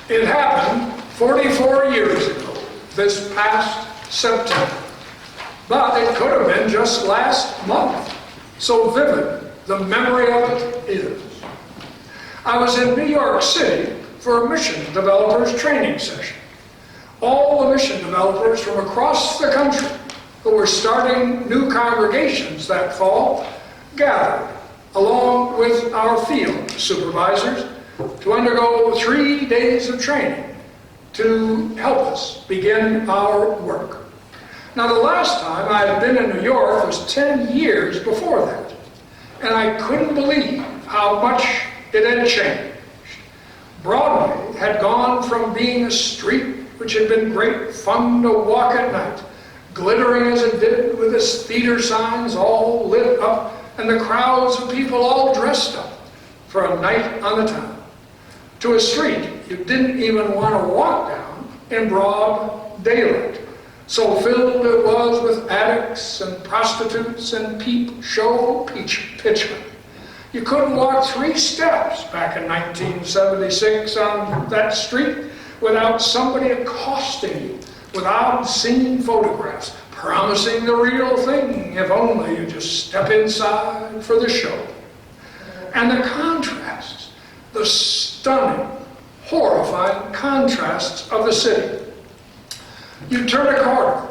It happened 44 years ago, this past September. But it could have been just last month. So vivid the memory of it is. I was in New York City for a mission developers training session. All the mission developers from across the country who were starting new congregations that fall gathered along with our field supervisors to undergo 3 days of training to help us begin our work. Now, the last time I had been in New York was 10 years before that, and I couldn't believe how much it had changed. Broadway had gone from being a street which had been great fun to walk at night, glittering as it did with its theater signs all lit up and the crowds of people all dressed up for a night on the town, to a street you didn't even want to walk down in broad daylight. So filled it was with addicts and prostitutes and peep show pitchmen. You couldn't walk 3 steps back in 1976 on that street without somebody accosting you with obscene photographs, promising the real thing if only you just step inside for the show. And the contrasts, the stunning, horrifying contrasts of the city. You turn a corner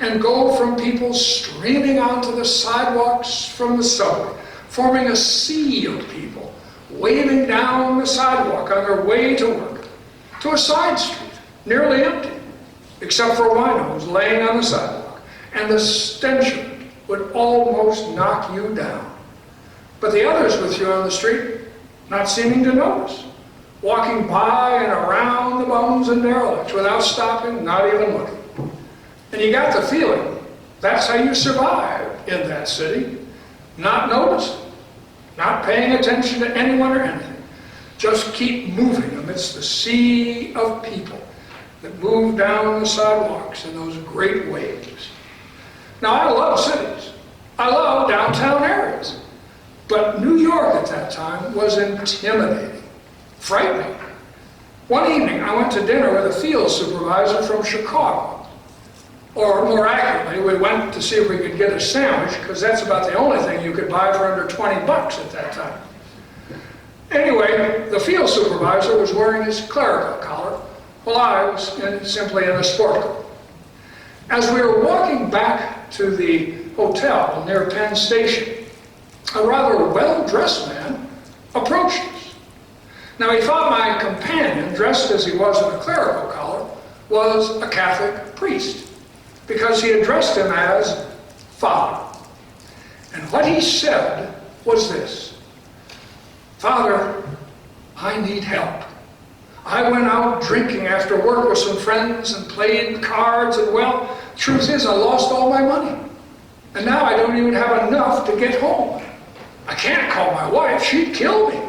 and go from people streaming onto the sidewalks from the subway, forming a sea of people waving down the sidewalk on their way to work, to a side street, nearly empty, except for winos laying on the sidewalk, and the stench of it would almost knock you down. But the others with you on the street, not seeming to notice, walking by and around the bums and derelicts without stopping, not even looking. And you got the feeling that's how you survive in that city, not noticing, not paying attention to anyone or anything. Just keep moving amidst the sea of people that move down the sidewalks in those great waves. Now, I love cities. I love downtown areas. But New York at that time was intimidating, frightening. One evening, I went to dinner with a field supervisor from Chicago. Or more accurately, we went to see if we could get a sandwich, because that's about the only thing you could buy for under 20 bucks at that time. Anyway, the field supervisor was wearing his clerical collar, while I was simply in a sport coat. As we were walking back to the hotel near Penn Station, a rather well-dressed man approached us. Now, he thought my companion, dressed as he was in a clerical collar, was a Catholic priest, because he addressed him as Father. And what he said was this: "Father, I need help. I went out drinking after work with some friends and played cards, and well, truth is I lost all my money. And now I don't even have enough to get home. I can't call my wife, she'd kill me.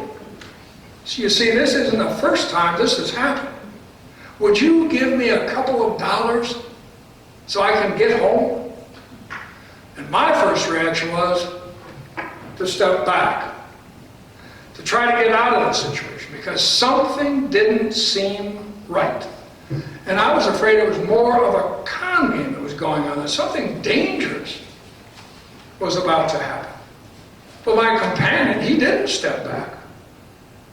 So you see, this isn't the first time this has happened. Would you give me a couple of dollars so I can get home?" And my first reaction was to step back, to try to get out of the situation, because something didn't seem right. And I was afraid it was more of a con game that was going on, that something dangerous was about to happen. But my companion, he didn't step back.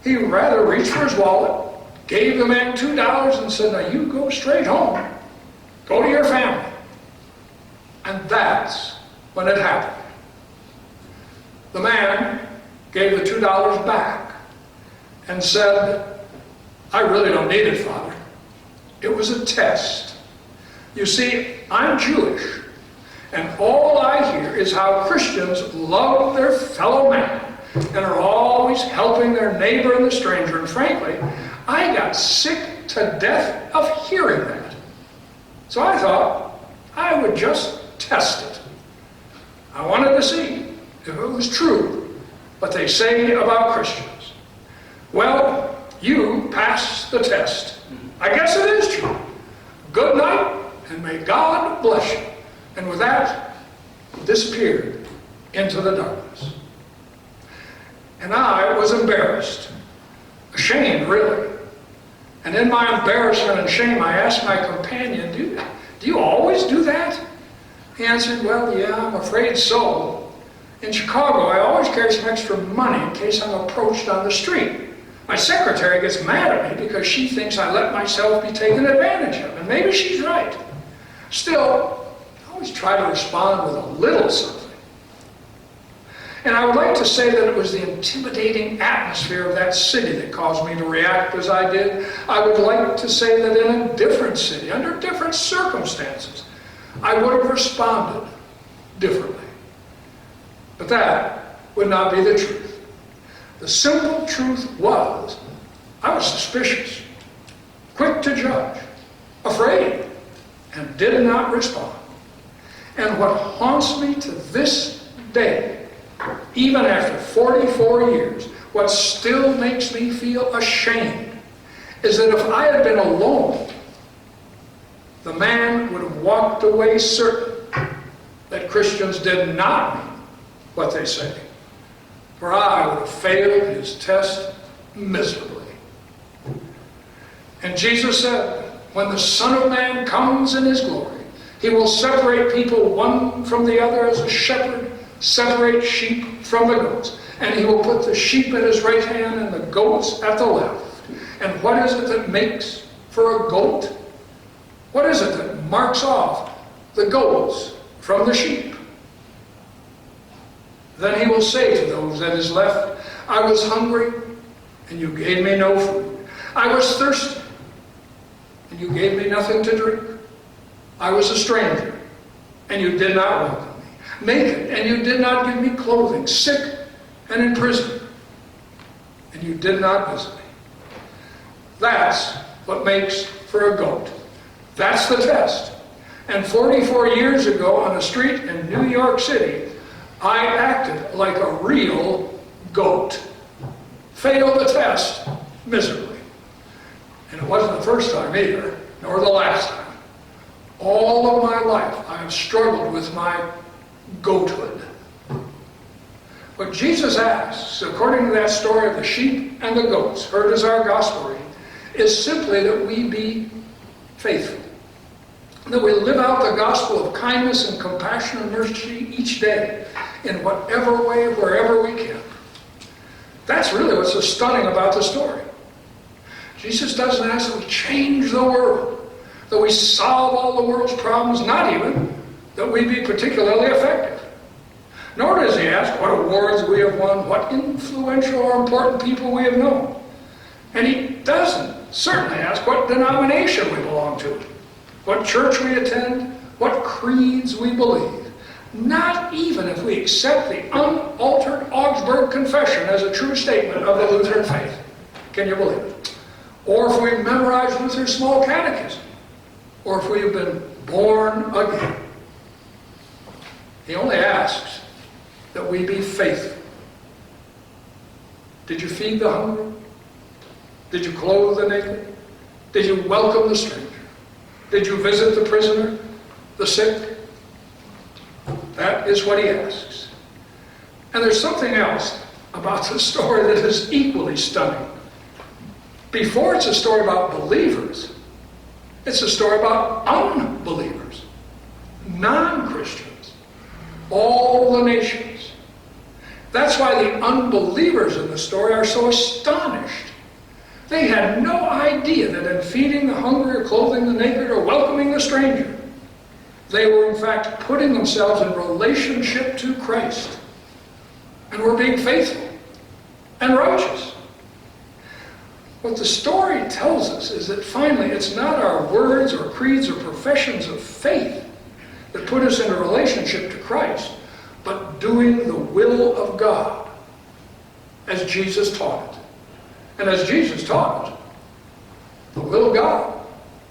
He rather reached for his wallet, gave the man $2 and said, "Now you go straight home. Go to your family." And that's when it happened. The man gave the $2 back and said, "I really don't need it, Father. It was a test. You see, I'm Jewish, and all I hear is how Christians love their fellow man and are always helping their neighbor and the stranger. And frankly, I got sick to death of hearing that. So I thought I would just test it. I wanted to see if it was true what they say about Christians. Well, you passed the test. I guess it is true. Good night, and may God bless you." And with that, disappeared into the darkness. And I was embarrassed, ashamed really. And in my embarrassment and shame, I asked my companion, do you always do that? He answered, well, yeah, I'm afraid so. In Chicago, I always carry some extra money in case I'm approached on the street. My secretary gets mad at me because she thinks I let myself be taken advantage of, and maybe she's right. Still, I always try to respond with a little something. And I would like to say that it was the intimidating atmosphere of that city that caused me to react as I did. I would like to say that in a different city, under different circumstances, I would have responded differently. But that would not be the truth. The simple truth was, I was suspicious, quick to judge, afraid, and did not respond. And what haunts me to this day, even after 44 years, what still makes me feel ashamed is that if I had been alone, the man would have walked away certain that Christians did not mean what they say. For I would have failed his test miserably. And Jesus said, when the Son of Man comes in his glory, he will separate people one from the other as a shepherd separates sheep from the goats. And he will put the sheep at his right hand and the goats at the left. And what is it that makes for a goat? What is it that marks off the goats from the sheep? Then he will say to those at his left, I was hungry, and you gave me no food. I was thirsty, and you gave me nothing to drink. I was a stranger, and you did not welcome me. Naked, and you did not give me clothing. Sick, and in prison, and you did not visit me. That's what makes for a goat. That's the test. And 44 years ago on a street in New York City, I acted like a real goat. Failed the test miserably. And it wasn't the first time either, nor the last time. All of my life I have struggled with my goathood. What Jesus asks, according to that story of the sheep and the goats, heard as our gospel reading, is simply that we be faithful. That we live out the gospel of kindness and compassion and mercy each day, in whatever way, wherever we can. That's really what's so stunning about the story. Jesus doesn't ask that we change the world, that we solve all the world's problems, not even that we be particularly effective. Nor does he ask what awards we have won, what influential or important people we have known. And he doesn't certainly ask what denomination we belong to, what church we attend, what creeds we believe. Not even if we accept the unaltered Augsburg Confession as a true statement of the Lutheran faith. Can you believe it? Or if we memorize Luther's small catechism. Or if we have been born again. He only asks that we be faithful. Did you feed the hungry? Did you clothe the naked? Did you welcome the stranger? Did you visit the prisoner, the sick? That is what he asks. And there's something else about the story that is equally stunning. Before it's a story about believers, it's a story about unbelievers, non-Christians, all the nations. That's why the unbelievers in the story are so astonished. They had no idea that in feeding the hungry or clothing the naked or welcoming the stranger, they were in fact putting themselves in relationship to Christ and were being faithful and righteous. What the story tells us is that finally it's not our words or creeds or professions of faith that put us in a relationship to Christ, but doing the will of God as Jesus taught it. And as Jesus taught it, the will of God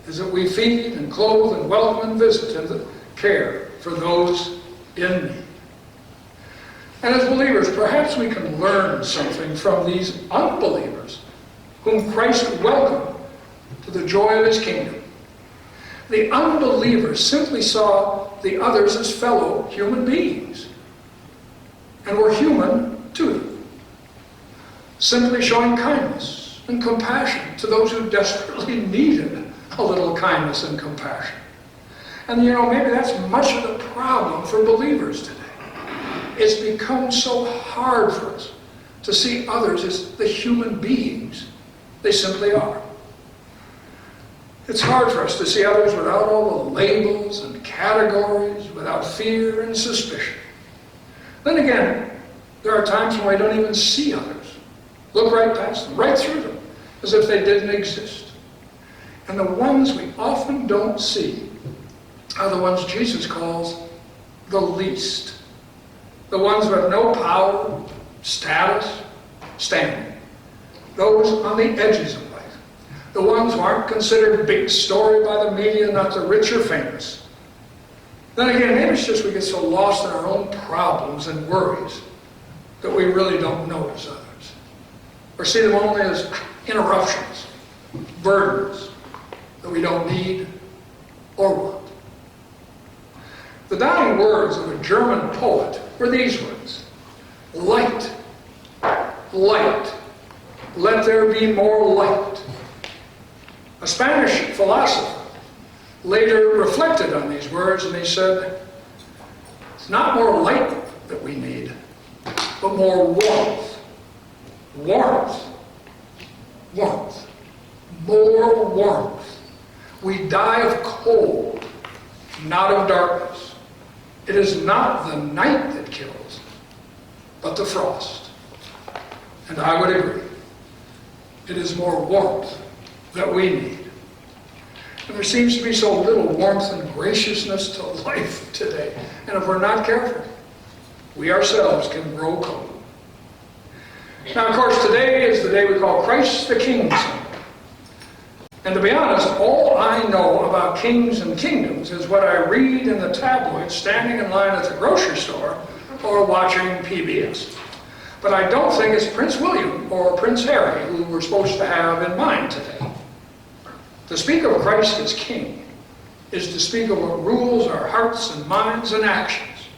is that we feed and clothe and welcome and visit and care for those in need. And as believers, perhaps we can learn something from these unbelievers whom Christ welcomed to the joy of his kingdom. The unbelievers simply saw the others as fellow human beings and were human to them, simply showing kindness and compassion to those who desperately needed a little kindness and compassion. And maybe that's much of the problem for believers today. It's become so hard for us to see others as the human beings they simply are. It's hard for us to see others without all the labels and categories, without fear and suspicion. Then again, there are times when we don't even see others. Look right past them, right through them, as if they didn't exist. And the ones we often don't see are the ones Jesus calls the least. The ones who have no power, status, standing. Those on the edges of life. The ones who aren't considered big story by the media, not the rich or famous. Then again, maybe it's just we get so lost in our own problems and worries that we really don't notice others. Or see them only as interruptions, burdens that we don't need or want. The dying words of a German poet were these words: light, light, let there be more light. A Spanish philosopher later reflected on these words and he said, it's not more light that we need, but more warmth. Warmth. Warmth. More warmth. We die of cold, not of darkness. It is not the night that kills, but the frost. And I would agree. It is more warmth that we need. And there seems to be so little warmth and graciousness to life today. And if we're not careful, we ourselves can grow cold. Now, of course, today is the day we call Christ the King Sunday. And to be honest, all I know about kings and kingdoms is what I read in the tabloids standing in line at the grocery store or watching PBS. But I don't think it's Prince William or Prince Harry who we're supposed to have in mind today. To speak of Christ as King is to speak of what rules our hearts and minds and actions.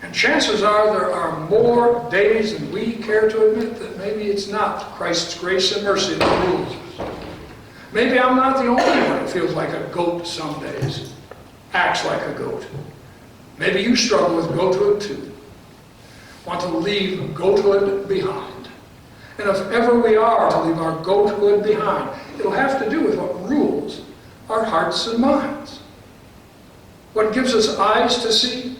And chances are there are more days than we care to admit that maybe it's not Christ's grace and mercy that rules us. Maybe I'm not the only one who feels like a goat some days, acts like a goat. Maybe you struggle with goathood too. Want to leave goathood behind. And if ever we are to leave our goathood behind, it'll have to do with what rules our hearts and minds. What gives us eyes to see,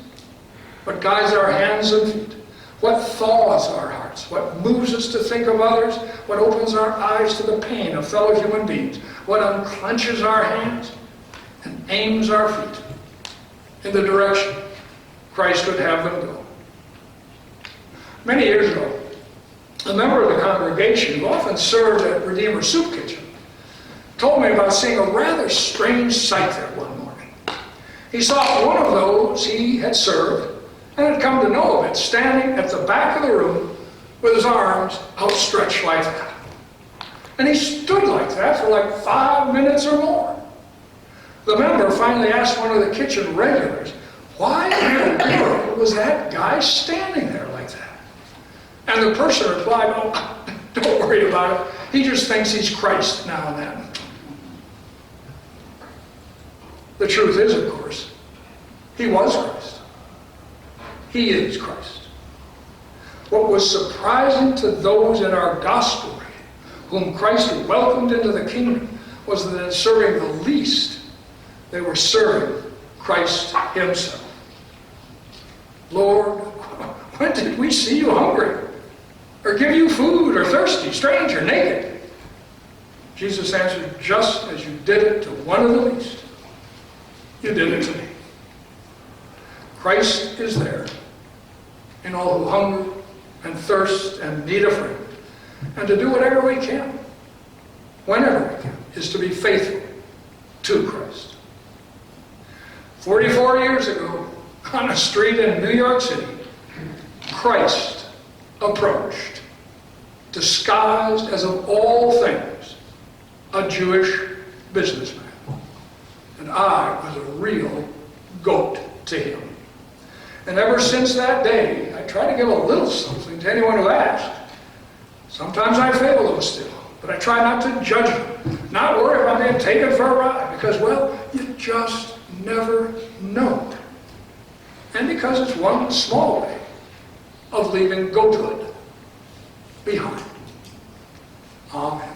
what guides our hands and feet, what thaws our hearts, what moves us to think of others, what opens our eyes to the pain of fellow human beings, what unclenches our hands and aims our feet in the direction Christ would have them go. Many years ago, a member of the congregation who often served at Redeemer Soup Kitchen told me about seeing a rather strange sight there one morning. He saw one of those he had served and had come to know of it standing at the back of the room with his arms outstretched like that. And he stood like that for like 5 minutes or more. The member finally asked one of the kitchen regulars, why in the world was that guy standing there like that? And the person replied, oh, don't worry about it. He just thinks he's Christ now and then. The truth is, of course, he was Christ. He is Christ. What was surprising to those in our gospel reading, whom Christ welcomed into the kingdom, was that in serving the least, they were serving Christ himself. Lord, when did we see you hungry? Or give you food, or thirsty, strange, or naked? Jesus answered, just as you did it to one of the least, you did it to me. Christ is there in all who hunger and thirst and need a friend. And to do whatever we can, whenever we can, is to be faithful to Christ. 44 years ago, on a street in New York City, Christ approached, disguised as of all things, a Jewish businessman. And I was a real goat to him. And ever since that day, I try to give a little something to anyone who asks. Sometimes I fail though still. But I try not to judge them, not worry about being taken for a ride, because, well, you just never know. And because it's one small way of leaving goathood behind. Amen.